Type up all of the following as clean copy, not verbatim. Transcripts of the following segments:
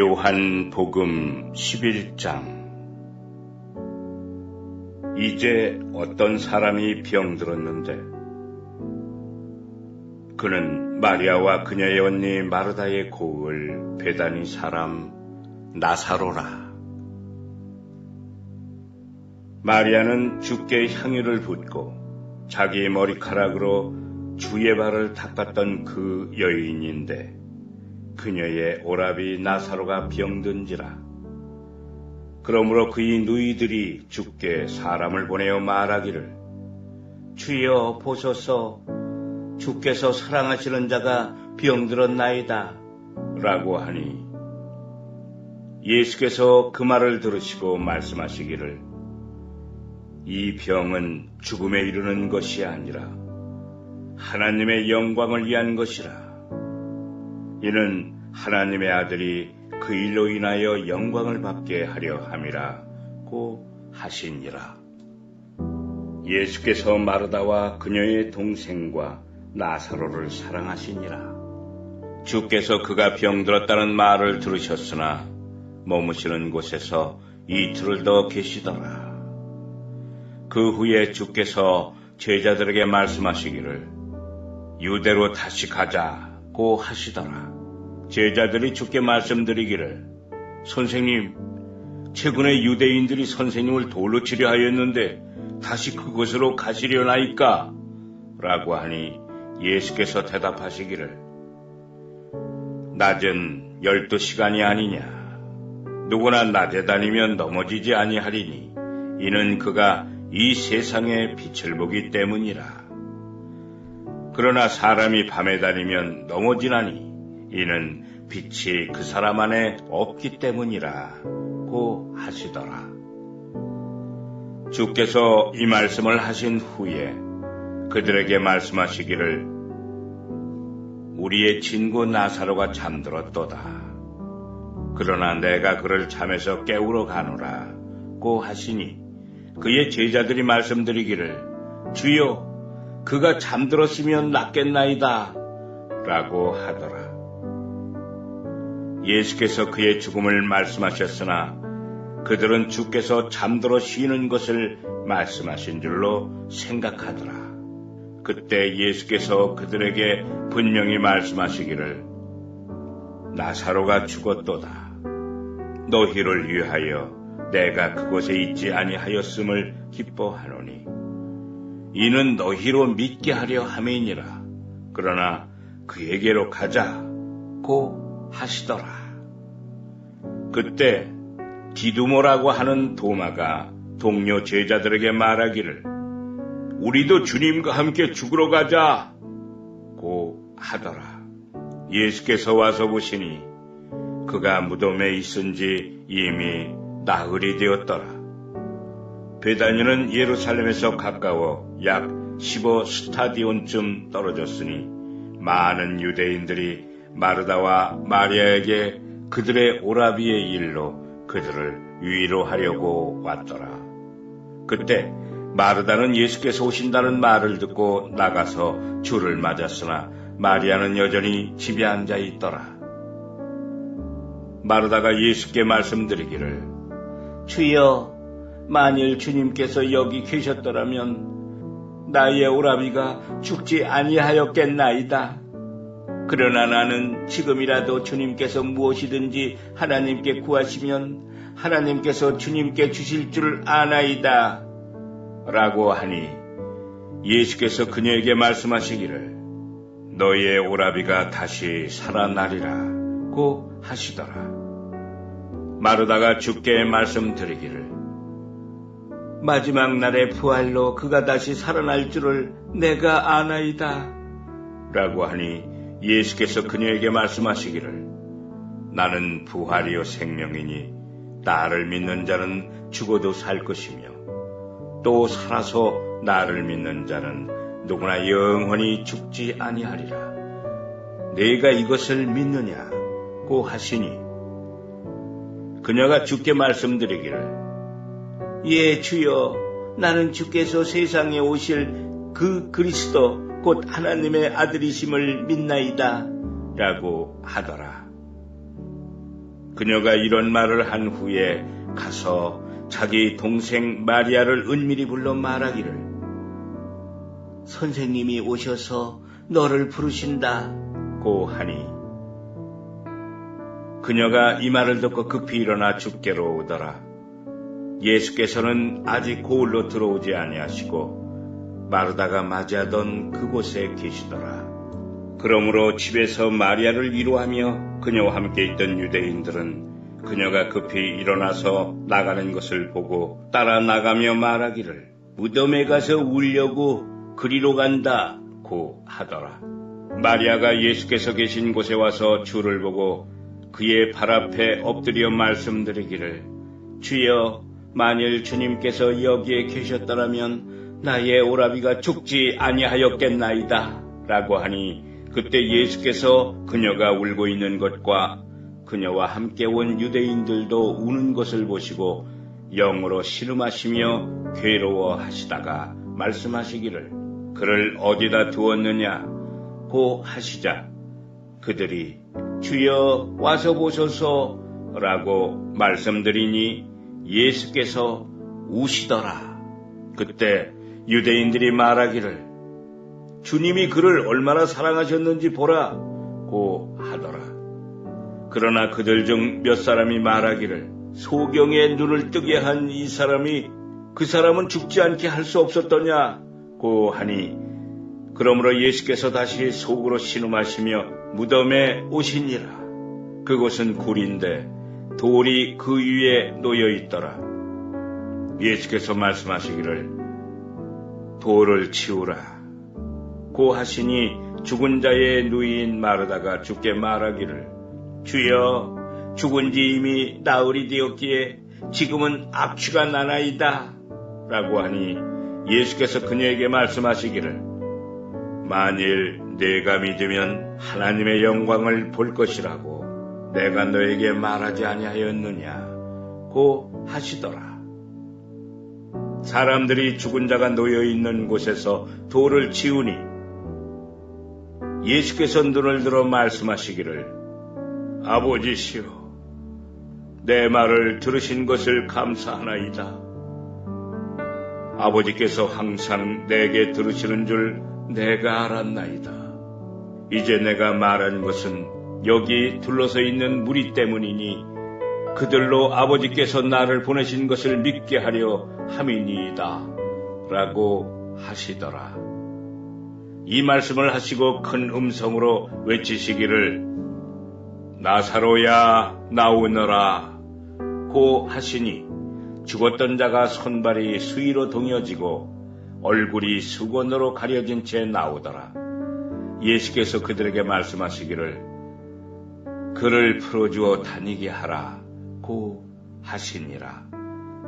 요한복음 11장. 이제 어떤 사람이 병들었는데 그는 마리아와 그녀의 언니 마르다의 고을 베다니 사람 나사로라. 마리아는 주께 향유를 붓고 자기 머리카락으로 주의 발을 닦았던 그 여인인데 그녀의 오라비 나사로가 병든지라. 그러므로 그의 누이들이 주께 사람을 보내어 말하기를 주여 보소서, 주께서 사랑하시는 자가 병들었나이다 라고 하니 예수께서 그 말을 들으시고 말씀하시기를 이 병은 죽음에 이르는 것이 아니라 하나님의 영광을 위한 것이라. 이는 하나님의 아들이 그 일로 인하여 영광을 받게 하려 함이라고 하시니라. 예수께서 마르다와 그녀의 동생과 나사로를 사랑하시니라. 주께서 그가 병들었다는 말을 들으셨으나 머무시는 곳에서 이틀을 더 계시더라. 그 후에 주께서 제자들에게 말씀하시기를 유대로 다시 가자고 하시더라. 제자들이 주께 말씀드리기를 선생님, 최근에 유대인들이 선생님을 돌로 치려 하였는데 다시 그곳으로 가시려나이까? 라고 하니 예수께서 대답하시기를 낮은 12시간이 아니냐. 누구나 낮에 다니면 넘어지지 아니하리니 이는 그가 이 세상의 빛을 보기 때문이라. 그러나 사람이 밤에 다니면 넘어지나니 이는 빛이 그 사람 안에 없기 때문이라고 하시더라. 주께서 이 말씀을 하신 후에 그들에게 말씀하시기를 우리의 친구 나사로가 잠들었도다. 그러나 내가 그를 잠에서 깨우러 가노라고 하시니 그의 제자들이 말씀드리기를 주여, 그가 잠들었으면 낫겠나이다 라고 하더라. 예수께서 그의 죽음을 말씀하셨으나 그들은 주께서 잠들어 쉬는 것을 말씀하신 줄로 생각하더라. 그때 예수께서 그들에게 분명히 말씀하시기를 나사로가 죽었도다. 너희를 위하여 내가 그곳에 있지 아니하였음을 기뻐하노니 이는 너희로 믿게 하려 함이니라. 그러나 그에게로 가자고 하시더라. 그때 디두모라고 하는 도마가 동료 제자들에게 말하기를 우리도 주님과 함께 죽으러 가자고 하더라. 예수께서 와서 보시니 그가 무덤에 있은지 이미 나흘이 되었더라. 베다니는 예루살렘에서 가까워 약 15스타디온쯤 떨어졌으니 많은 유대인들이 마르다와 마리아에게 그들의 오라비의 일로 그들을 위로하려고 왔더라. 그때 마르다는 예수께서 오신다는 말을 듣고 나가서 주를 맞았으나 마리아는 여전히 집에 앉아 있더라. 마르다가 예수께 말씀드리기를 주여, 만일 주님께서 여기 계셨더라면 나의 오라비가 죽지 아니하였겠나이다. 그러나 나는 지금이라도 주님께서 무엇이든지 하나님께 구하시면 하나님께서 주님께 주실 줄 아나이다 라고 하니 예수께서 그녀에게 말씀하시기를 너의 오라비가 다시 살아나리라고 하시더라. 마르다가 주께 말씀드리기를 마지막 날의 부활로 그가 다시 살아날 줄을 내가 아나이다 라고 하니 예수께서 그녀에게 말씀하시기를 나는 부활이요 생명이니 나를 믿는 자는 죽어도 살 것이며 또 살아서 나를 믿는 자는 누구나 영원히 죽지 아니하리라. 네가 이것을 믿느냐고 하시니 그녀가 주께 말씀드리기를 예 주여, 나는 주께서 세상에 오실 그 그리스도 곧 하나님의 아들이심을 믿나이다 라고 하더라. 그녀가 이런 말을 한 후에 가서 자기 동생 마리아를 은밀히 불러 말하기를, 선생님이 오셔서 너를 부르신다고 하니, 그녀가 이 말을 듣고 급히 일어나 주께로 오더라. 예수께서는 아직 고을로 들어오지 아니하시고 마르다가 맞이하던 그곳에 계시더라. 그러므로 집에서 마리아를 위로하며 그녀와 함께 있던 유대인들은 그녀가 급히 일어나서 나가는 것을 보고 따라 나가며 말하기를, 무덤에 가서 울려고 그리로 간다고 하더라. 마리아가 예수께서 계신 곳에 와서 주를 보고 그의 발 앞에 엎드려 말씀드리기를, 주여, 만일 주님께서 여기에 계셨더라면 나의 오라비가 죽지 아니하였겠나이다 라고 하니, 그때 예수께서 그녀가 울고 있는 것과 그녀와 함께 온 유대인들도 우는 것을 보시고 영으로 신음하시며 괴로워하시다가 말씀하시기를, 그를 어디다 두었느냐고 하시자 그들이 주여 와서 보소서라고 말씀드리니 예수께서 우시더라. 그때 유대인들이 말하기를, 주님이 그를 얼마나 사랑하셨는지 보라고 하더라. 그러나 그들 중 몇 사람이 말하기를, 소경의 눈을 뜨게 한 이 사람이 그 사람은 죽지 않게 할 수 없었더냐고 하니, 그러므로 예수께서 다시 속으로 신음하시며 무덤에 오시니라. 그곳은 굴인데 돌이 그 위에 놓여 있더라. 예수께서 말씀하시기를, 돌을 치우라 고 하시니 죽은 자의 누이인 마르다가 주께 말하기를, 주여, 죽은 지 이미 나흘이 되었기에 지금은 악취가 나나이다 라고 하니 예수께서 그녀에게 말씀하시기를, 만일 내가 믿으면 하나님의 영광을 볼 것이라고 내가 너에게 말하지 아니하였느냐고 하시더라. 사람들이 죽은 자가 놓여있는 곳에서 돌을 치우니 예수께서 눈을 들어 말씀하시기를, 아버지시여, 내 말을 들으신 것을 감사하나이다. 아버지께서 항상 내게 들으시는 줄 내가 알았나이다. 이제 내가 말한 것은 여기 둘러서 있는 무리 때문이니 그들로 아버지께서 나를 보내신 것을 믿게 하려 함이니이다 라고 하시더라. 이 말씀을 하시고 큰 음성으로 외치시기를, 나사로야 나오너라 고 하시니 죽었던 자가 손발이 수위로 동여지고 얼굴이 수건으로 가려진 채 나오더라. 예수께서 그들에게 말씀하시기를, 그를 풀어주어 다니게 하라고 하시니라.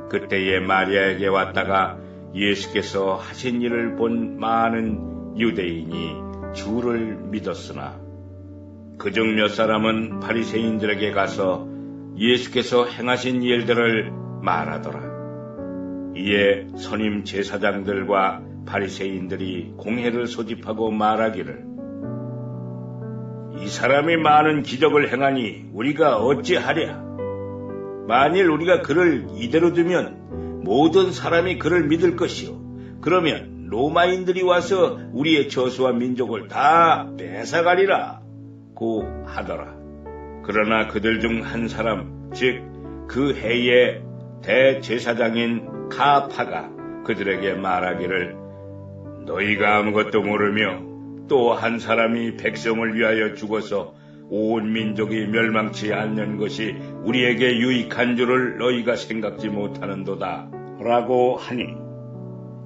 그때에 마리아에게 왔다가 예수께서 하신 일을 본 많은 유대인이 주를 믿었으나 그중 몇 사람은 바리새인들에게 가서 예수께서 행하신 일들을 말하더라. 이에 선임 제사장들과 바리새인들이 공회를 소집하고 말하기를, 이 사람이 많은 기적을 행하니 우리가 어찌하랴? 만일 우리가 그를 이대로 두면 모든 사람이 그를 믿을 것이요, 그러면 로마인들이 와서 우리의 저수와 민족을 다 뺏어가리라 고 하더라. 그러나 그들 중 한 사람, 즉 그 해의 대제사장인 가파가 그들에게 말하기를, 너희가 아무것도 모르며 또 한 사람이 백성을 위하여 죽어서 온 민족이 멸망치 않는 것이 우리에게 유익한 줄을 너희가 생각지 못하는도다 라고 하니,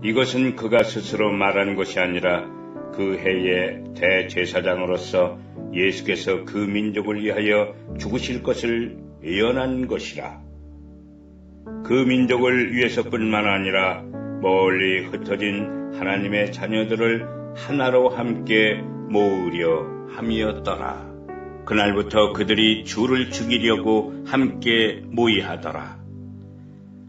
이것은 그가 스스로 말한 것이 아니라 그 해의 대제사장으로서 예수께서 그 민족을 위하여 죽으실 것을 예언한 것이라. 그 민족을 위해서뿐만 아니라 멀리 흩어진 하나님의 자녀들을 하나로 함께 모으려 함이었더라. 그날부터 그들이 주를 죽이려고 함께 모의하더라.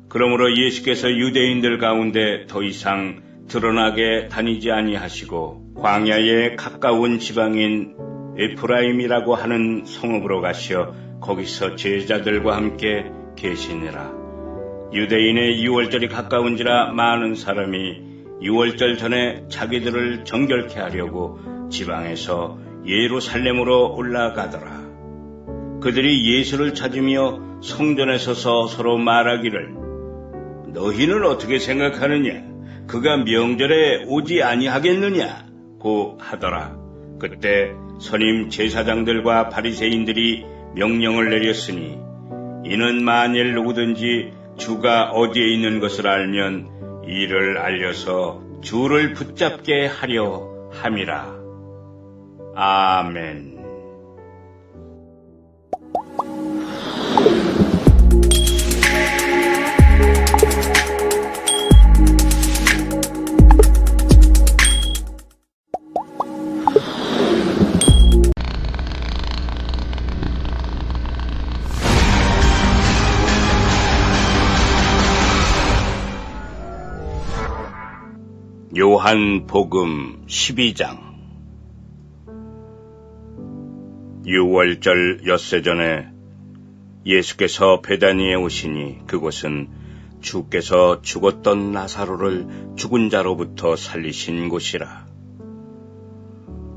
그러므로 예수께서 유대인들 가운데 더 이상 드러나게 다니지 아니하시고 광야에 가까운 지방인 에프라임이라고 하는 성읍으로 가시어 거기서 제자들과 함께 계시니라. 유대인의 유월절이 가까운지라 많은 사람이 유월절 전에 자기들을 정결케 하려고 지방에서 예루살렘으로 올라가더라. 그들이 예수를 찾으며 성전에 서서 서로 말하기를 너희는 어떻게 생각하느냐? 그가 명절에 오지 아니하겠느냐고 하더라. 그때 선임 제사장들과 바리새인들이 명령을 내렸으니 이는 만일 누구든지 주가 어디에 있는 것을 알면 이를 알려서 주를 붙잡게 하려 함이라. 아멘. 요한복음 12장. 유월절 엿새 전에 예수께서 베다니에 오시니 그곳은 주께서 죽었던 나사로를 죽은 자로부터 살리신 곳이라.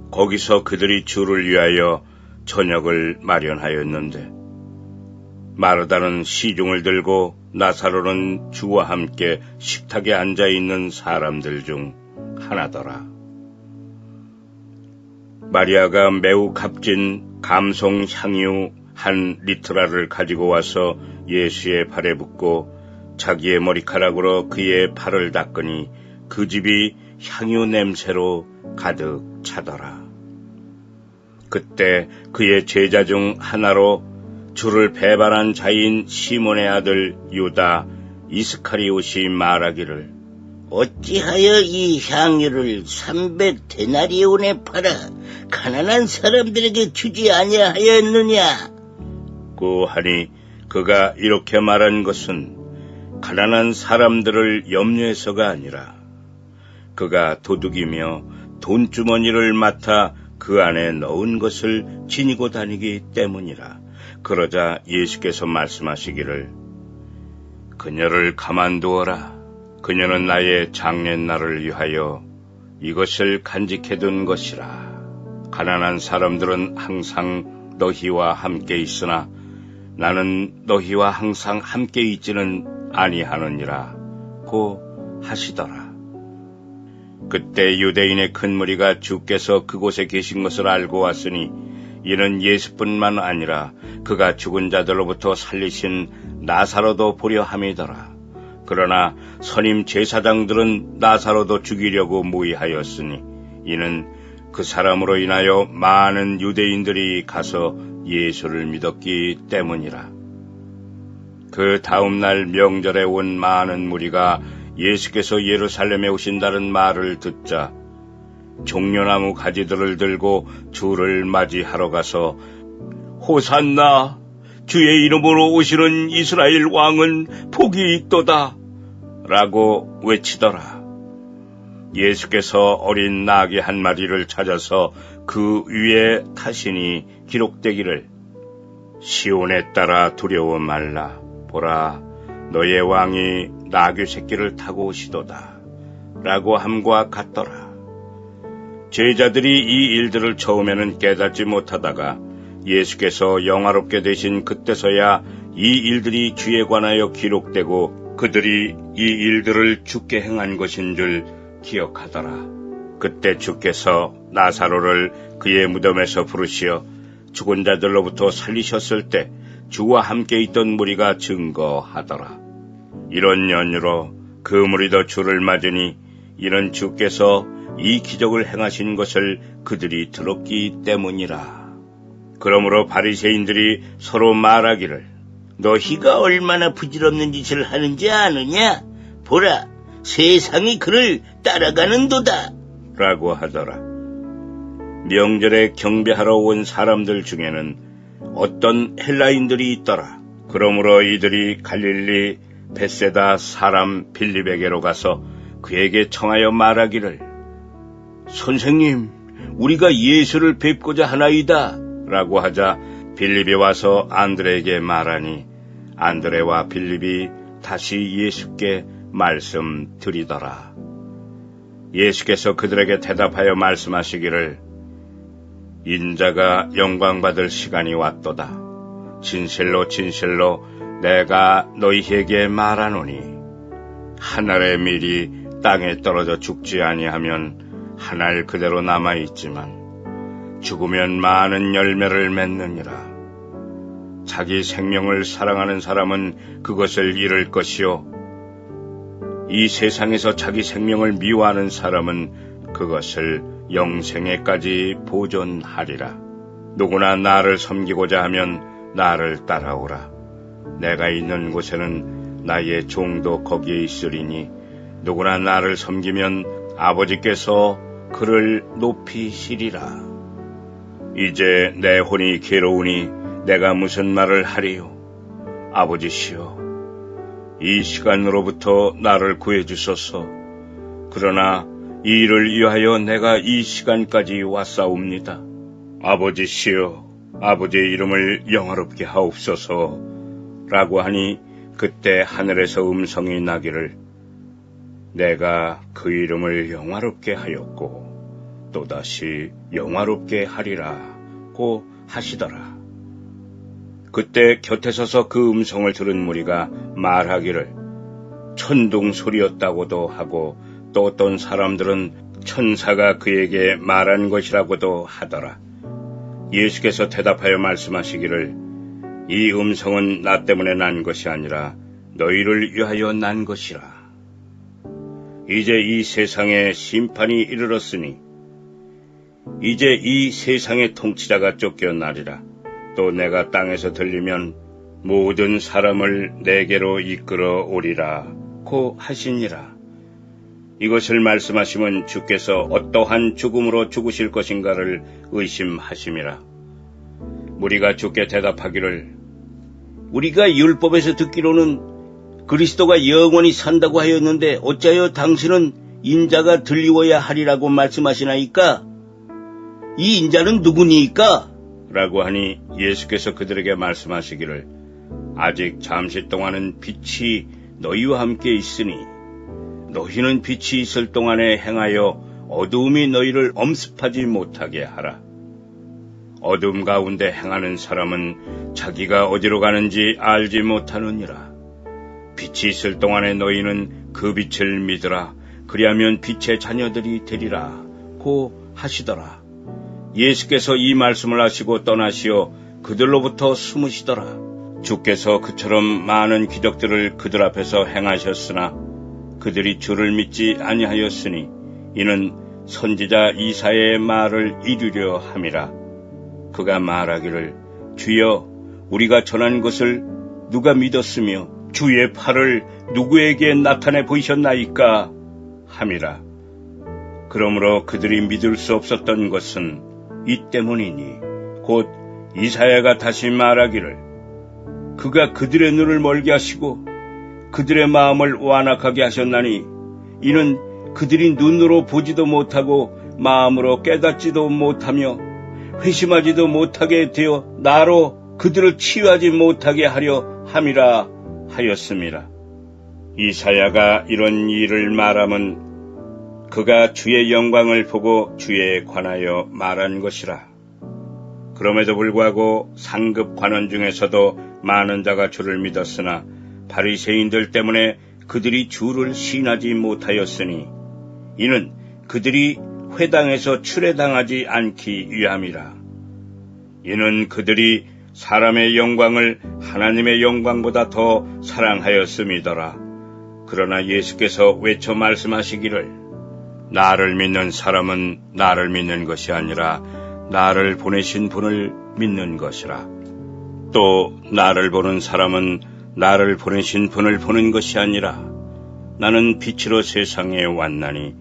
거기서 그들이 주를 위하여 저녁을 마련하였는데 마르다는 시중을 들고 나사로는 주와 함께 식탁에 앉아있는 사람들 중 하나더라. 마리아가 매우 값진 감송 향유 한 리트라를 가지고 와서 예수의 발에 붓고 자기의 머리카락으로 그의 발을 닦으니 그 집이 향유 냄새로 가득 차더라. 그때 그의 제자 중 하나로 주를 배반한 자인 시몬의 아들 유다 이스카리옷이 말하기를 어찌하여 이 향유를 300데나리온에 팔아 가난한 사람들에게 주지 아니하였느냐? 고 하니 그가 이렇게 말한 것은 가난한 사람들을 염려해서가 아니라 그가 도둑이며 돈주머니를 맡아 그 안에 넣은 것을 지니고 다니기 때문이라. 그러자 예수께서 말씀하시기를 그녀를 가만두어라. 그녀는 나의 장례날을 위하여 이것을 간직해둔 것이라. 가난한 사람들은 항상 너희와 함께 있으나 나는 너희와 항상 함께 있지는 아니하느니라 고 하시더라. 그때 유대인의 큰 무리가 주께서 그곳에 계신 것을 알고 왔으니 이는 예수뿐만 아니라 그가 죽은 자들로부터 살리신 나사로도 보려 함이더라. 그러나 선임 제사장들은 나사로도 죽이려고 모의하였으니 이는 그 사람으로 인하여 많은 유대인들이 가서 예수를 믿었기 때문이라. 그 다음 날 명절에 온 많은 무리가 예수께서 예루살렘에 오신다는 말을 듣자 종려나무 가지들을 들고 주를 맞이하러 가서 호산나 주의 이름으로 오시는 이스라엘 왕은 복이 있도다 라고 외치더라. 예수께서 어린 나귀 한 마리를 찾아서 그 위에 타시니 기록되기를 시온에 따라 두려워 말라. 보라 너의 왕이 나귀 새끼를 타고 오시도다 라고 함과 같더라. 제자들이 이 일들을 처음에는 깨닫지 못하다가 예수께서 영화롭게 되신 그때서야 이 일들이 주에 관하여 기록되고 그들이 이 일들을 주께 행한 것인 줄 기억하더라. 그때 주께서 나사로를 그의 무덤에서 부르시어 죽은 자들로부터 살리셨을 때 주와 함께 있던 무리가 증거하더라. 이런 연유로 그 무리도 주를 맞으니 이는 주께서 이 기적을 행하신 것을 그들이 들었기 때문이라. 그러므로 바리새인들이 서로 말하기를 너희가 얼마나 부질없는 짓을 하는지 아느냐? 보라, 세상이 그를 따라가는도다 라고 하더라. 명절에 경배하러 온 사람들 중에는 어떤 헬라인들이 있더라. 그러므로 이들이 갈릴리 벳세다 사람 빌립에게로 가서 그에게 청하여 말하기를 선생님, 우리가 예수를 뵙고자 하나이다 라고 하자 빌립이 와서 안드레에게 말하니 안드레와 빌립이 다시 예수께 말씀드리더라. 예수께서 그들에게 대답하여 말씀하시기를 인자가 영광받을 시간이 왔도다. 진실로 진실로 내가 너희에게 말하노니 한 알의 밀이 땅에 떨어져 죽지 아니하면 한 알 그대로 남아있지만 죽으면 많은 열매를 맺느니라. 자기 생명을 사랑하는 사람은 그것을 잃을 것이요 이 세상에서 자기 생명을 미워하는 사람은 그것을 영생에까지 보존하리라. 누구나 나를 섬기고자 하면 나를 따라오라. 내가 있는 곳에는 나의 종도 거기에 있으리니 누구나 나를 섬기면 아버지께서 그를 높이시리라. 이제 내 혼이 괴로우니 내가 무슨 말을 하리요? 아버지시여, 이 시간으로부터 나를 구해주소서. 그러나 이 일을 위하여 내가 이 시간까지 왔사옵니다. 아버지시여, 아버지의 이름을 영화롭게 하옵소서. 라고 하니 그때 하늘에서 음성이 나기를 내가 그 이름을 영화롭게 하였고 또다시 영화롭게 하리라고 하시더라. 그때 곁에 서서 그 음성을 들은 무리가 말하기를 천둥 소리였다고도 하고 또 어떤 사람들은 천사가 그에게 말한 것이라고도 하더라. 예수께서 대답하여 말씀하시기를 이 음성은 나 때문에 난 것이 아니라 너희를 위하여 난 것이라. 이제 이 세상에 심판이 이르렀으니 이제 이 세상의 통치자가 쫓겨나리라. 또 내가 땅에서 들리면 모든 사람을 내게로 이끌어 오리라고 하시니라. 이것을 말씀하시면 주께서 어떠한 죽음으로 죽으실 것인가를 의심하심이라. 무리가 주께 대답하기를 우리가 율법에서 듣기로는 그리스도가 영원히 산다고 하였는데 어찌하여 당신은 인자가 들리워야 하리라고 말씀하시나이까? 이 인자는 누구니이까? 라고 하니 예수께서 그들에게 말씀하시기를 아직 잠시 동안은 빛이 너희와 함께 있으니 너희는 빛이 있을 동안에 행하여 어두움이 너희를 엄습하지 못하게 하라. 어둠 가운데 행하는 사람은 자기가 어디로 가는지 알지 못하느니라. 빛이 있을 동안에 너희는 그 빛을 믿으라. 그리하면 빛의 자녀들이 되리라. 고 하시더라. 예수께서 이 말씀을 하시고 떠나시어 그들로부터 숨으시더라. 주께서 그처럼 많은 기적들을 그들 앞에서 행하셨으나 그들이 주를 믿지 아니하였으니 이는 선지자 이사야의 말을 이루려 함이라. 그가 말하기를 주여 우리가 전한 것을 누가 믿었으며 주의 팔을 누구에게 나타내 보이셨나이까 함이라. 그러므로 그들이 믿을 수 없었던 것은 이 때문이니 곧 이사야가 다시 말하기를 그가 그들의 눈을 멀게 하시고 그들의 마음을 완악하게 하셨나니 이는 그들이 눈으로 보지도 못하고 마음으로 깨닫지도 못하며 회심하지도 못하게 되어 나로 그들을 치유하지 못하게 하려 함이라 하였습니다. 이사야가 이런 일을 말함은 그가 주의 영광을 보고 주에 관하여 말한 것이라. 그럼에도 불구하고 상급 관원 중에서도 많은 자가 주를 믿었으나 바리새인들 때문에 그들이 주를 신하지 못하였으니 이는 그들이 회당에서 출애당하지 않기 위함이라. 이는 그들이 사람의 영광을 하나님의 영광보다 더 사랑하였음이더라. 그러나 예수께서 외쳐 말씀하시기를 나를 믿는 사람은 나를 믿는 것이 아니라 나를 보내신 분을 믿는 것이라. 또 나를 보는 사람은 나를 보내신 분을 보는 것이 아니라 나는 빛으로 세상에 왔나니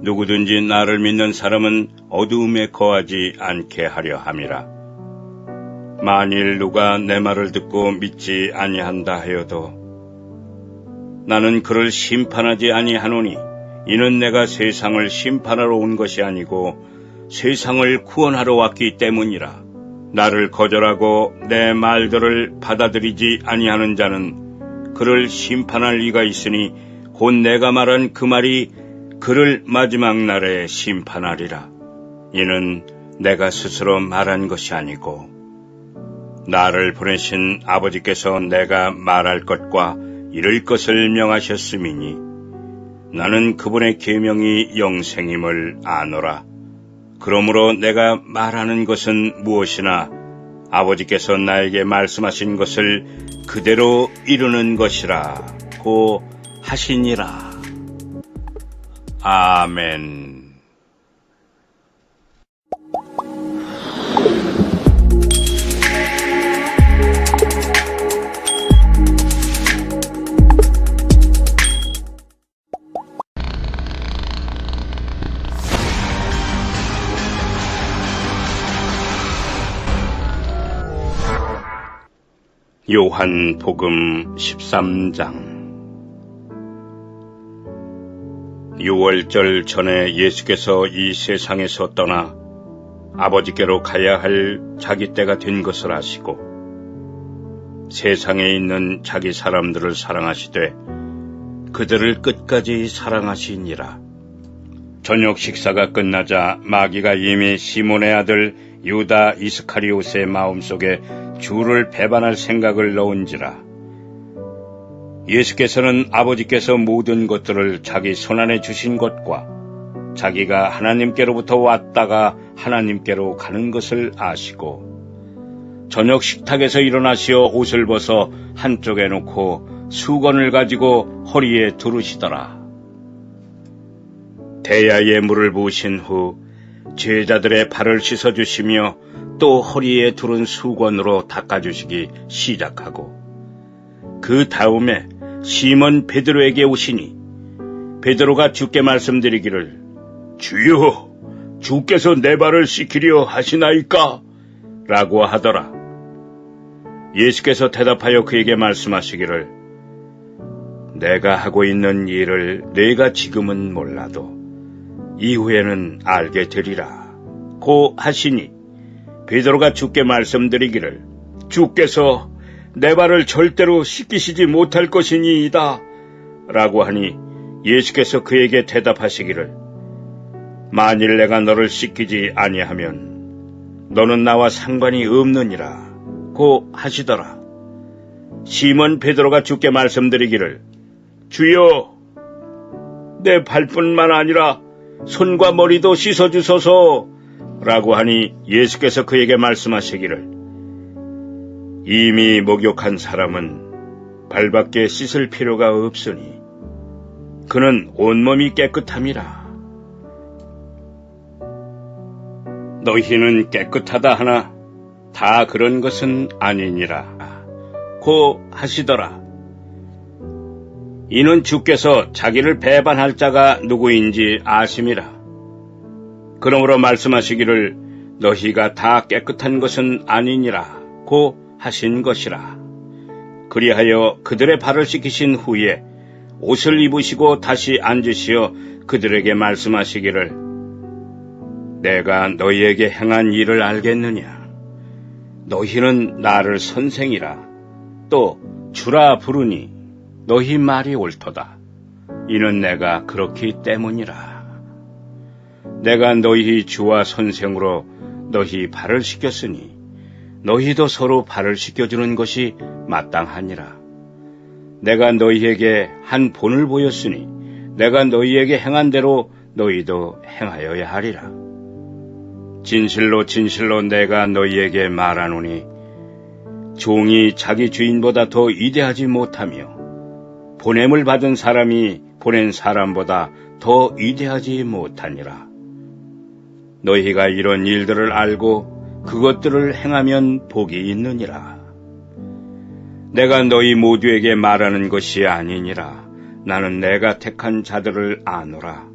누구든지 나를 믿는 사람은 어두움에 거하지 않게 하려 함이라. 만일 누가 내 말을 듣고 믿지 아니한다 하여도 나는 그를 심판하지 아니하노니 이는 내가 세상을 심판하러 온 것이 아니고 세상을 구원하러 왔기 때문이라. 나를 거절하고 내 말들을 받아들이지 아니하는 자는 그를 심판할 이가 있으니 곧 내가 말한 그 말이 그를 마지막 날에 심판하리라. 이는 내가 스스로 말한 것이 아니고 나를 보내신 아버지께서 내가 말할 것과 이룰 것을 명하셨음이니 나는 그분의 계명이 영생임을 아노라. 그러므로 내가 말하는 것은 무엇이나 아버지께서 나에게 말씀하신 것을 그대로 이루는 것이라 고 하시니라. 아멘. 요한복음 13장 6월절 전에 예수께서 이 세상에서 떠나 아버지께로 가야 할 자기 때가 된 것을 아시고 세상에 있는 자기 사람들을 사랑하시되 그들을 끝까지 사랑하시니라. 저녁 식사가 끝나자 마귀가 이미 시몬의 아들 유다 이스카리옷의 마음속에 주를 배반할 생각을 넣은지라. 예수께서는 아버지께서 모든 것들을 자기 손안에 주신 것과 자기가 하나님께로부터 왔다가 하나님께로 가는 것을 아시고 저녁 식탁에서 일어나시어 옷을 벗어 한쪽에 놓고 수건을 가지고 허리에 두르시더라. 대야에 물을 부으신 후 제자들의 발을 씻어주시며 또 허리에 두른 수건으로 닦아주시기 시작하고 그 다음에 시몬 베드로에게 오시니 베드로가 주께 말씀드리기를 주여, 주께서 내 발을 씻기려 하시나이까? 라고 하더라. 예수께서 대답하여 그에게 말씀하시기를 내가 하고 있는 일을 내가 지금은 몰라도 이후에는 알게 되리라 고 하시니 베드로가 주께 말씀드리기를 주께서 내 발을 절대로 씻기시지 못할 것이니이다 라고 하니 예수께서 그에게 대답하시기를 만일 내가 너를 씻기지 아니하면 너는 나와 상관이 없느니라 고 하시더라. 시몬 베드로가 주께 말씀드리기를 주여, 내 발뿐만 아니라 손과 머리도 씻어주소서 라고 하니 예수께서 그에게 말씀하시기를 이미 목욕한 사람은 발밖에 씻을 필요가 없으니 그는 온몸이 깨끗함이라. 너희는 깨끗하다 하나 다 그런 것은 아니니라 고 하시더라. 이는 주께서 자기를 배반할 자가 누구인지 아심이라. 그러므로 말씀하시기를 너희가 다 깨끗한 것은 아니니라 고 하신 것이라. 그리하여 그들의 발을 씻기신 후에 옷을 입으시고 다시 앉으시어 그들에게 말씀하시기를 내가 너희에게 행한 일을 알겠느냐? 너희는 나를 선생이라 또 주라 부르니 너희 말이 옳도다. 이는 내가 그렇기 때문이라. 내가 너희 주와 선생으로 너희 발을 씻겼으니 너희도 서로 발을 씻겨주는 것이 마땅하니라. 내가 너희에게 한 본을 보였으니 내가 너희에게 행한 대로 너희도 행하여야 하리라. 진실로 진실로 내가 너희에게 말하노니 종이 자기 주인보다 더 위대하지 못하며 보냄을 받은 사람이 보낸 사람보다 더 위대하지 못하니라. 너희가 이런 일들을 알고 그것들을 행하면 복이 있느니라. 내가 너희 모두에게 말하는 것이 아니니라. 나는 내가 택한 자들을 아노라.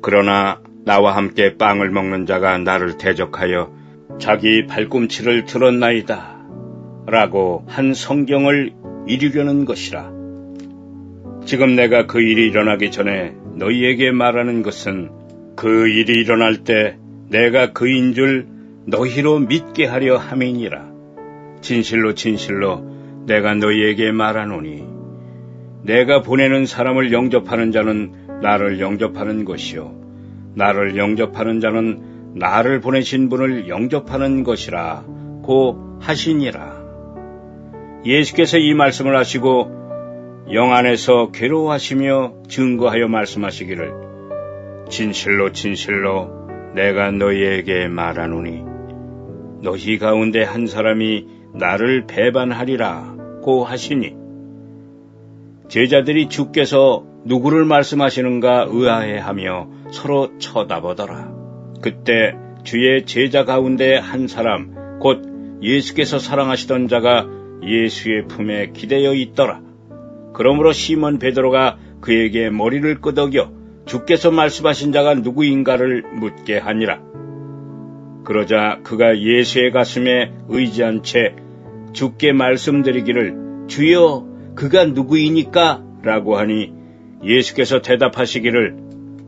그러나 나와 함께 빵을 먹는 자가 나를 대적하여 자기 발꿈치를 들었나이다 라고 한 성경을 이루려는 것이라. 지금 내가 그 일이 일어나기 전에 너희에게 말하는 것은 그 일이 일어날 때 내가 그인 줄 너희로 믿게 하려 함이니라. 진실로 진실로 내가 너희에게 말하노니 내가 보내는 사람을 영접하는 자는 나를 영접하는 것이요 나를 영접하는 자는 나를 보내신 분을 영접하는 것이라 고 하시니라. 예수께서 이 말씀을 하시고 영 안에서 괴로워하시며 증거하여 말씀하시기를 진실로 진실로 내가 너희에게 말하노니 너희 가운데 한 사람이 나를 배반하리라 고 하시니 제자들이 주께서 누구를 말씀하시는가 의아해하며 서로 쳐다보더라. 그때 주의 제자 가운데 한 사람 곧 예수께서 사랑하시던 자가 예수의 품에 기대어 있더라. 그러므로 시몬 베드로가 그에게 머리를 끄덕여 주께서 말씀하신 자가 누구인가를 묻게 하니라. 그러자 그가 예수의 가슴에 의지한 채 주께 말씀드리기를 주여 그가 누구이니까? 라고 하니 예수께서 대답하시기를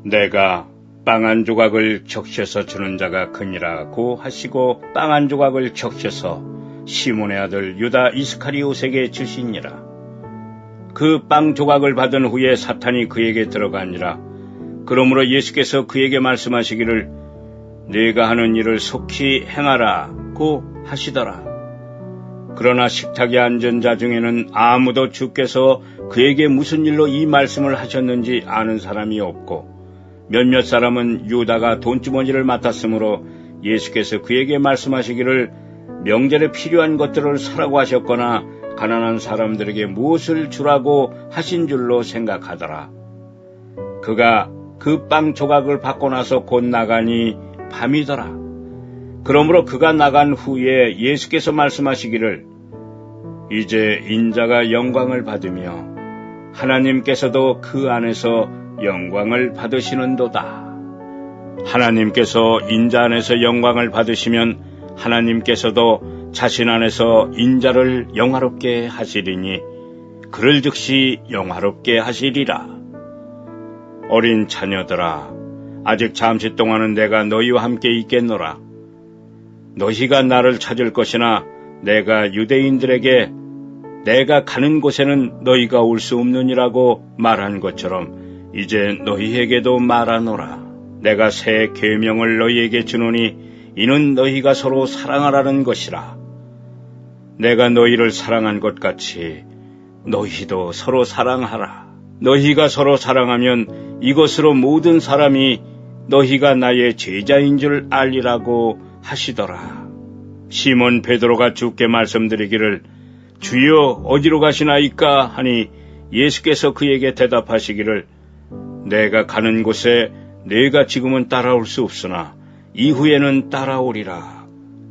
내가 빵 한 조각을 적셔서 주는 자가 그니라고 하시고 빵 한 조각을 적셔서 시몬의 아들 유다 이스카리옷에게 주시니라. 그 빵 조각을 받은 후에 사탄이 그에게 들어가니라. 그러므로 예수께서 그에게 말씀하시기를 네가 하는 일을 속히 행하라고 하시더라. 그러나 식탁에 앉은 자 중에는 아무도 주께서 그에게 무슨 일로 이 말씀을 하셨는지 아는 사람이 없고 몇몇 사람은 유다가 돈주머니를 맡았으므로 예수께서 그에게 말씀하시기를 명절에 필요한 것들을 사라고 하셨거나 가난한 사람들에게 무엇을 주라고 하신 줄로 생각하더라. 그가 그 빵 조각을 받고 나서 곧 나가니 밤이더라. 그러므로 그가 나간 후에 예수께서 말씀하시기를 이제 인자가 영광을 받으며 하나님께서도 그 안에서 영광을 받으시는도다. 하나님께서 인자 안에서 영광을 받으시면 하나님께서도 자신 안에서 인자를 영화롭게 하시리니 그를 즉시 영화롭게 하시리라. 어린 자녀들아, 아직 잠시 동안은 내가 너희와 함께 있겠노라. 너희가 나를 찾을 것이나 내가 유대인들에게 내가 가는 곳에는 너희가 올 수 없느니라고 말한 것처럼 이제 너희에게도 말하노라. 내가 새 계명을 너희에게 주노니 이는 너희가 서로 사랑하라는 것이라. 내가 너희를 사랑한 것 같이 너희도 서로 사랑하라. 너희가 서로 사랑하면 이것으로 모든 사람이 너희가 나의 제자인 줄 알리라고 하시더라. 시몬 베드로가 주께 말씀드리기를 주여 어디로 가시나이까 하니 예수께서 그에게 대답하시기를 내가 가는 곳에 내가 지금은 따라올 수 없으나 이후에는 따라오리라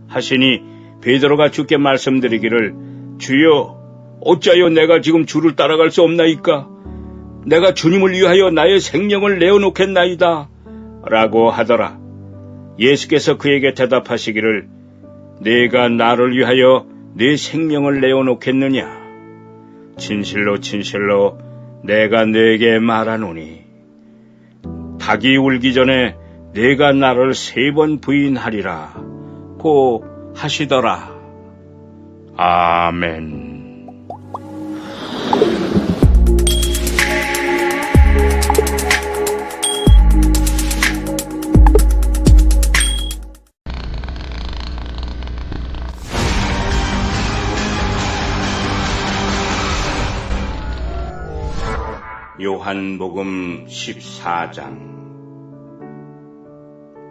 하시니 베드로가 주께 말씀드리기를 주여 어찌하여 내가 지금 주를 따라갈 수 없나이까? 내가 주님을 위하여 나의 생명을 내어놓겠나이다 라고 하더라. 예수께서 그에게 대답하시기를 네가 나를 위하여 네 생명을 내어놓겠느냐? 진실로 진실로 내가 네게 말하노니 닭이 울기 전에 네가 나를 3번 부인하리라 고 하시더라. 아멘. 요한복음 14장.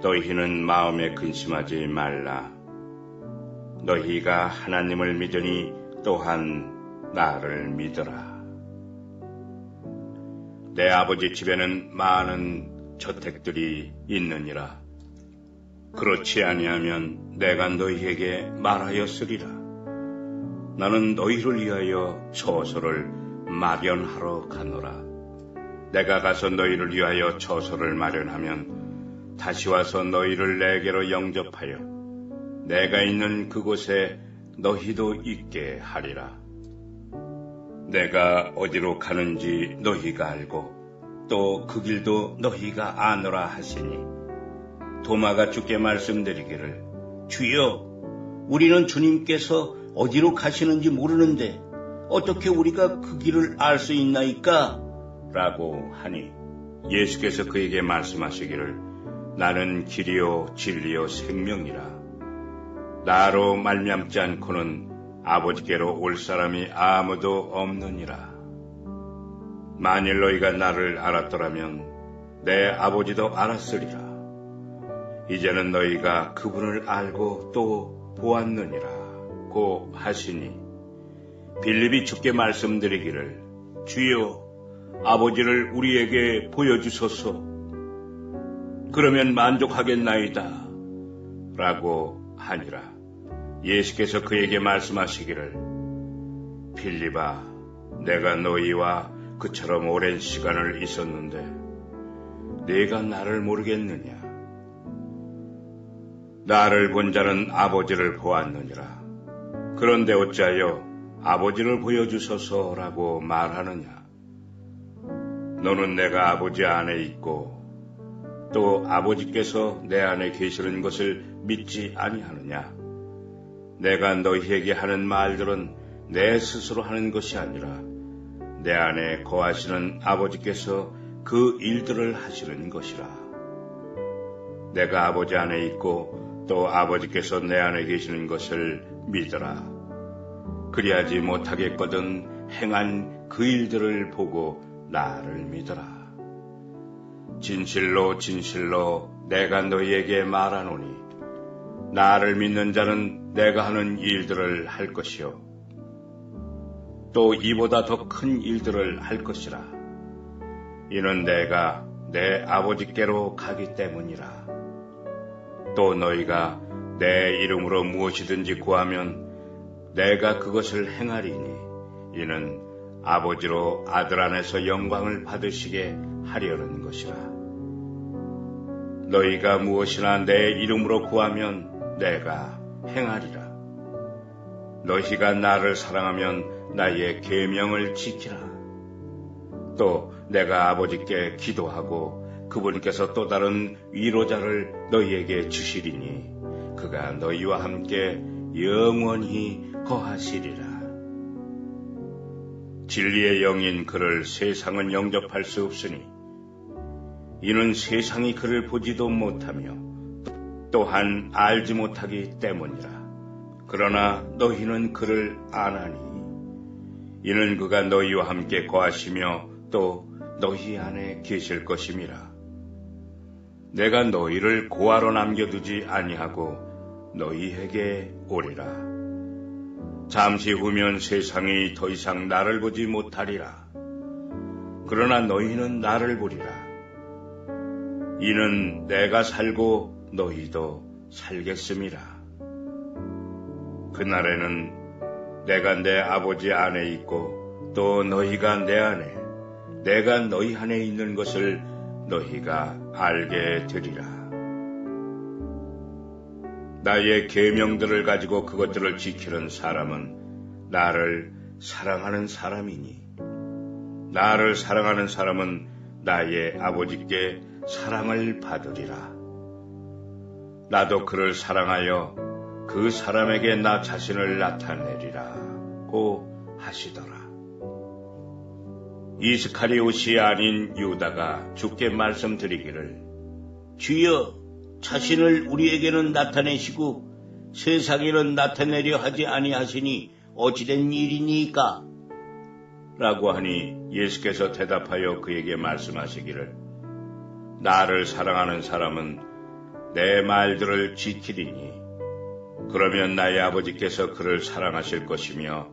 너희는 마음에 근심하지 말라. 너희가 하나님을 믿으니 또한 나를 믿으라. 내 아버지 집에는 많은 저택들이 있느니라. 그렇지 아니하면 내가 너희에게 말하였으리라. 나는 너희를 위하여 처소를 마련하러 가노라. 내가 가서 너희를 위하여 처소를 마련하면 다시 와서 너희를 내게로 영접하여 내가 있는 그곳에 너희도 있게 하리라. 내가 어디로 가는지 너희가 알고 또 그 길도 너희가 아노라 하시니 도마가 주께 말씀드리기를 주여, 우리는 주님께서 어디로 가시는지 모르는데 어떻게 우리가 그 길을 알 수 있나이까? 라고 하니 예수께서 그에게 말씀하시기를 나는 길이요 진리요 생명이라. 나로 말미암지 않고는 아버지께로 올 사람이 아무도 없느니라. 만일 너희가 나를 알았더라면 내 아버지도 알았으리라. 이제는 너희가 그분을 알고 또 보았느니라 고 하시니 빌립이 주께 말씀드리기를 주여 아버지를 우리에게 보여주소서. 그러면 만족하겠나이다 라고 하니라. 예수께서 그에게 말씀하시기를 빌립아 내가 너희와 그처럼 오랜 시간을 있었는데 네가 나를 모르겠느냐? 나를 본 자는 아버지를 보았느니라. 그런데 어찌하여 아버지를 보여주소서라고 말하느냐? 너는 내가 아버지 안에 있고 또 아버지께서 내 안에 계시는 것을 믿지 아니하느냐? 내가 너희에게 하는 말들은 내 스스로 하는 것이 아니라 내 안에 거하시는 아버지께서 그 일들을 하시는 것이라. 내가 아버지 안에 있고 또 아버지께서 내 안에 계시는 것을 믿어라. 그리하지 못하겠거든 행한 그 일들을 보고 나를 믿어라. 진실로 진실로 내가 너희에게 말하노니 나를 믿는 자는 내가 하는 일들을 할 것이요 또 이보다 더 큰 일들을 할 것이라. 이는 내가 내 아버지께로 가기 때문이라. 또 너희가 내 이름으로 무엇이든지 구하면 내가 그것을 행하리니 이는 아버지로 아들 안에서 영광을 받으시게 하려는 것이라. 너희가 무엇이나 내 이름으로 구하면 내가 행하리라. 너희가 나를 사랑하면 나의 계명을 지키라. 또 내가 아버지께 기도하고 그분께서 또 다른 위로자를 너희에게 주시리니 그가 너희와 함께 영원히 거하시리라. 진리의 영인 그를 세상은 영접할 수 없으니 이는 세상이 그를 보지도 못하며 또한 알지 못하기 때문이라. 그러나 너희는 그를 아나니 이는 그가 너희와 함께 거하시며 또 너희 안에 계실 것임이라. 내가 너희를 고아로 남겨두지 아니하고 너희에게 오리라. 잠시 후면 세상이 더 이상 나를 보지 못하리라. 그러나 너희는 나를 보리라. 이는 내가 살고 너희도 살겠음이라. 그날에는 내가 내 아버지 안에 있고 또 너희가 내 안에, 내가 너희 안에 있는 것을 너희가 알게 되리라. 나의 계명들을 가지고 그것들을 지키는 사람은 나를 사랑하는 사람이니 나를 사랑하는 사람은 나의 아버지께 사랑을 받으리라. 나도 그를 사랑하여 그 사람에게 나 자신을 나타내리라 고 하시더라. 이스카리옷이 아닌 유다가 주께 말씀드리기를 주여, 자신을 우리에게는 나타내시고 세상에는 나타내려 하지 아니하시니 어찌된 일이니까? 라고 하니 예수께서 대답하여 그에게 말씀하시기를 나를 사랑하는 사람은 내 말들을 지키리니 그러면 나의 아버지께서 그를 사랑하실 것이며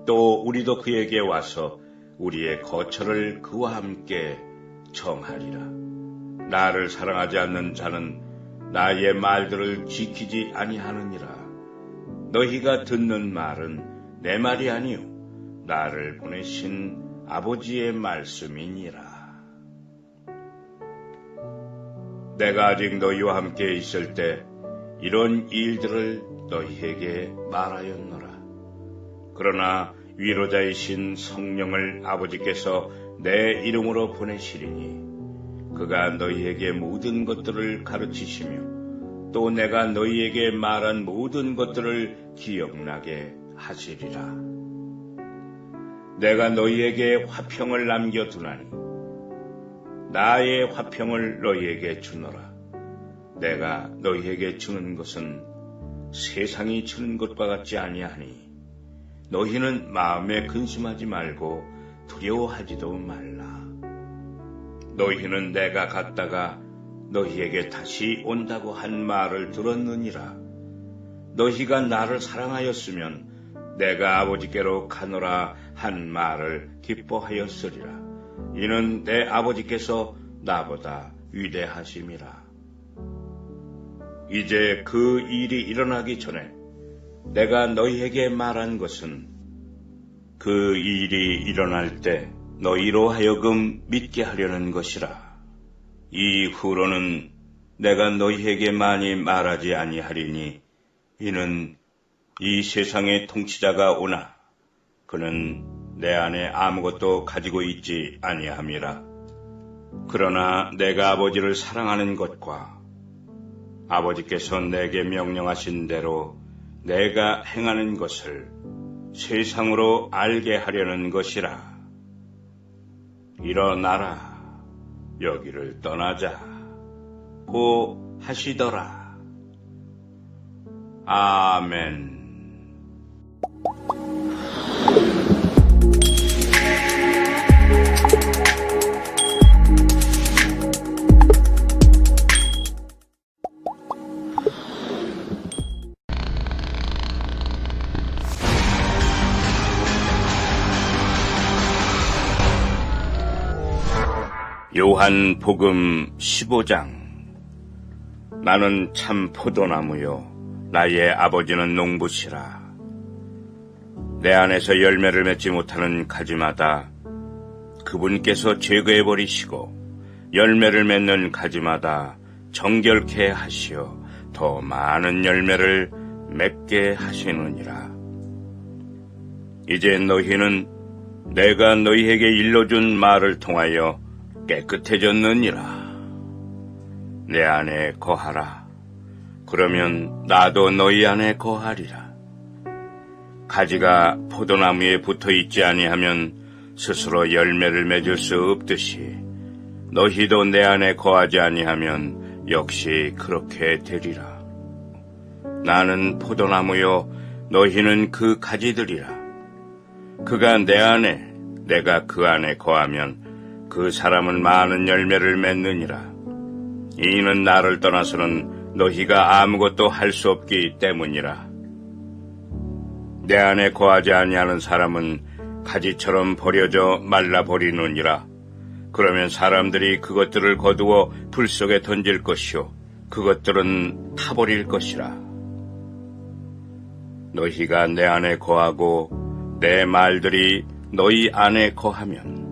또 우리도 그에게 와서 우리의 거처를 그와 함께 정하리라. 나를 사랑하지 않는 자는 나의 말들을 지키지 아니하느니라. 너희가 듣는 말은 내 말이 아니요 나를 보내신 아버지의 말씀이니라. 내가 아직 너희와 함께 있을 때 이런 일들을 너희에게 말하였노라. 그러나 위로자이신 성령을 아버지께서 내 이름으로 보내시리니 그가 너희에게 모든 것들을 가르치시며 또 내가 너희에게 말한 모든 것들을 기억나게 하시리라. 내가 너희에게 화평을 남겨두나니 나의 화평을 너희에게 주노라. 내가 너희에게 주는 것은 세상이 주는 것과 같지 아니하니 너희는 마음에 근심하지 말고 두려워하지도 말라. 너희는 내가 갔다가 너희에게 다시 온다고 한 말을 들었느니라. 너희가 나를 사랑하였으면 내가 아버지께로 가노라 한 말을 기뻐하였으리라. 이는 내 아버지께서 나보다 위대하심이라. 이제 그 일이 일어나기 전에 내가 너희에게 말한 것은 그 일이 일어날 때 너희로 하여금 믿게 하려는 것이라. 이후로는 내가 너희에게 많이 말하지 아니하리니 이는 이 세상의 통치자가 오나 그는 내 안에 아무것도 가지고 있지 아니함이라. 그러나 내가 아버지를 사랑하는 것과 아버지께서 내게 명령하신 대로 내가 행하는 것을 세상으로 알게 하려는 것이라. 일어나라, 여기를 떠나자 고 하시더라. 아멘. 요한복음 15장. 나는 참 포도나무요 나의 아버지는 농부시라. 내 안에서 열매를 맺지 못하는 가지마다 그분께서 제거해버리시고 열매를 맺는 가지마다 정결케 하시어 더 많은 열매를 맺게 하시느니라. 이제 너희는 내가 너희에게 일러준 말을 통하여 깨끗해졌느니라. 내 안에 거하라. 그러면 나도 너희 안에 거하리라. 가지가 포도나무에 붙어 있지 아니하면 스스로 열매를 맺을 수 없듯이 너희도 내 안에 거하지 아니하면 역시 그렇게 되리라. 나는 포도나무요 너희는 그 가지들이라. 그가 내 안에 내가 그 안에 거하면 그 사람은 많은 열매를 맺느니라. 이는 나를 떠나서는 너희가 아무것도 할 수 없기 때문이라. 내 안에 거하지 아니하는 사람은 가지처럼 버려져 말라버리느니라. 그러면 사람들이 그것들을 거두어 불 속에 던질 것이요 그것들은 타버릴 것이라. 너희가 내 안에 거하고 내 말들이 너희 안에 거하면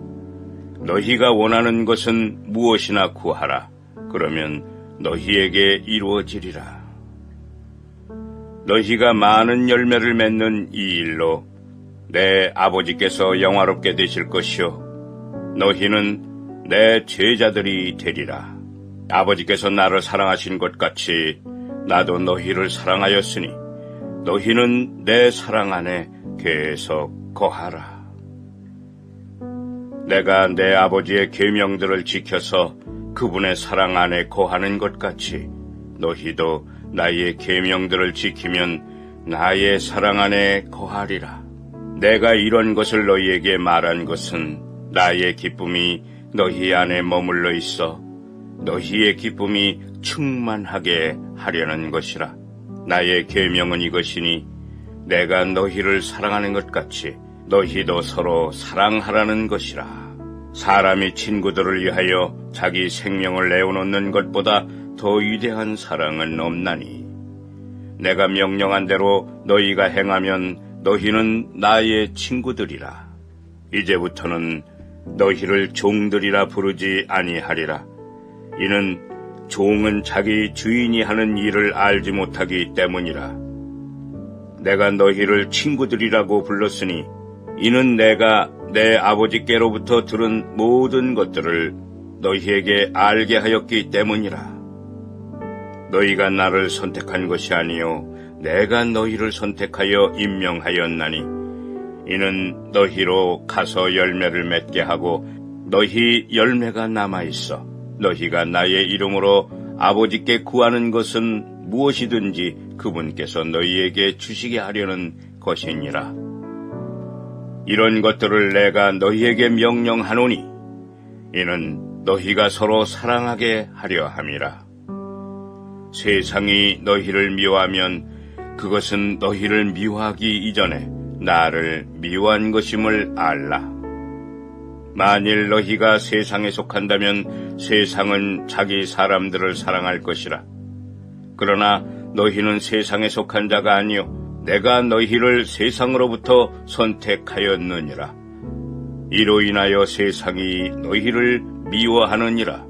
너희가 원하는 것은 무엇이나 구하라. 그러면 너희에게 이루어지리라. 너희가 많은 열매를 맺는 이 일로 내 아버지께서 영화롭게 되실 것이요 너희는 내 제자들이 되리라. 아버지께서 나를 사랑하신 것 같이 나도 너희를 사랑하였으니 너희는 내 사랑 안에 계속 거하라. 내가 내 아버지의 계명들을 지켜서 그분의 사랑 안에 거하는 것 같이 너희도 나의 계명들을 지키면 나의 사랑 안에 거하리라. 내가 이런 것을 너희에게 말한 것은 나의 기쁨이 너희 안에 머물러 있어 너희의 기쁨이 충만하게 하려는 것이라. 나의 계명은 이것이니 내가 너희를 사랑하는 것 같이 너희도 서로 사랑하라는 것이라. 사람이 친구들을 위하여 자기 생명을 내어놓는 것보다 더 위대한 사랑은 없나니 내가 명령한 대로 너희가 행하면 너희는 나의 친구들이라. 이제부터는 너희를 종들이라 부르지 아니하리라. 이는 종은 자기 주인이 하는 일을 알지 못하기 때문이라. 내가 너희를 친구들이라고 불렀으니 이는 내가 내 아버지께로부터 들은 모든 것들을 너희에게 알게 하였기 때문이라. 너희가 나를 선택한 것이 아니요 내가 너희를 선택하여 임명하였나니 이는 너희로 가서 열매를 맺게 하고 너희 열매가 남아있어 너희가 나의 이름으로 아버지께 구하는 것은 무엇이든지 그분께서 너희에게 주시게 하려는 것이니라. 이런 것들을 내가 너희에게 명령하노니 이는 너희가 서로 사랑하게 하려 함이라. 세상이 너희를 미워하면 그것은 너희를 미워하기 이전에 나를 미워한 것임을 알라. 만일 너희가 세상에 속한다면 세상은 자기 사람들을 사랑할 것이라. 그러나 너희는 세상에 속한 자가 아니요 내가 너희를 세상으로부터 선택하였느니라. 이로 인하여 세상이 너희를 미워하느니라.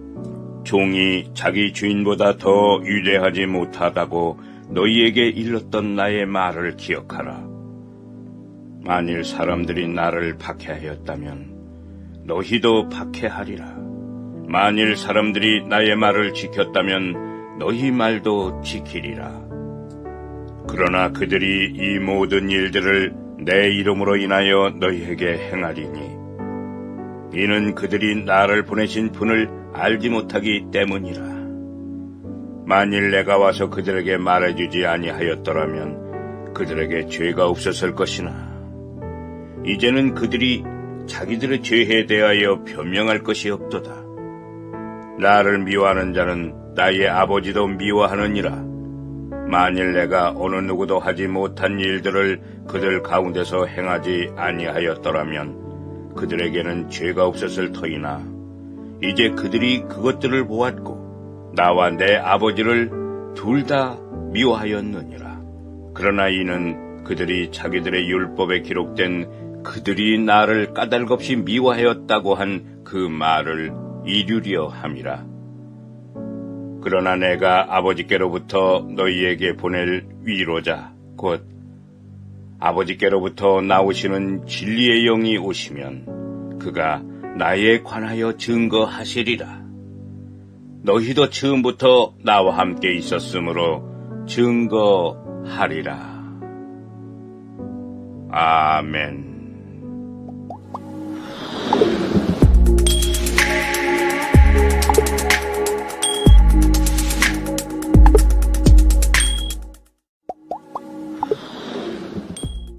종이 자기 주인보다 더 위대하지 못하다고 너희에게 일렀던 나의 말을 기억하라. 만일 사람들이 나를 박해하였다면 너희도 박해하리라. 만일 사람들이 나의 말을 지켰다면 너희 말도 지키리라. 그러나 그들이 이 모든 일들을 내 이름으로 인하여 너희에게 행하리니 이는 그들이 나를 보내신 분을 알지 못하기 때문이라. 만일 내가 와서 그들에게 말해주지 아니하였더라면 그들에게 죄가 없었을 것이나 이제는 그들이 자기들의 죄에 대하여 변명할 것이 없도다. 나를 미워하는 자는 나의 아버지도 미워하느니라. 만일 내가 어느 누구도 하지 못한 일들을 그들 가운데서 행하지 아니하였더라면 그들에게는 죄가 없었을 터이나 이제 그들이 그것들을 보았고 나와 내 아버지를 둘 다 미워하였느니라. 그러나 이는 그들이 자기들의 율법에 기록된 그들이 나를 까닭없이 미워하였다고 한 그 말을 이루려 함이라. 그러나 내가 아버지께로부터 너희에게 보낼 위로자 곧 아버지께로부터 나오시는 진리의 영이 오시면 그가 나에 관하여 증거하시리라. 너희도 처음부터 나와 함께 있었으므로 증거하리라. 아멘.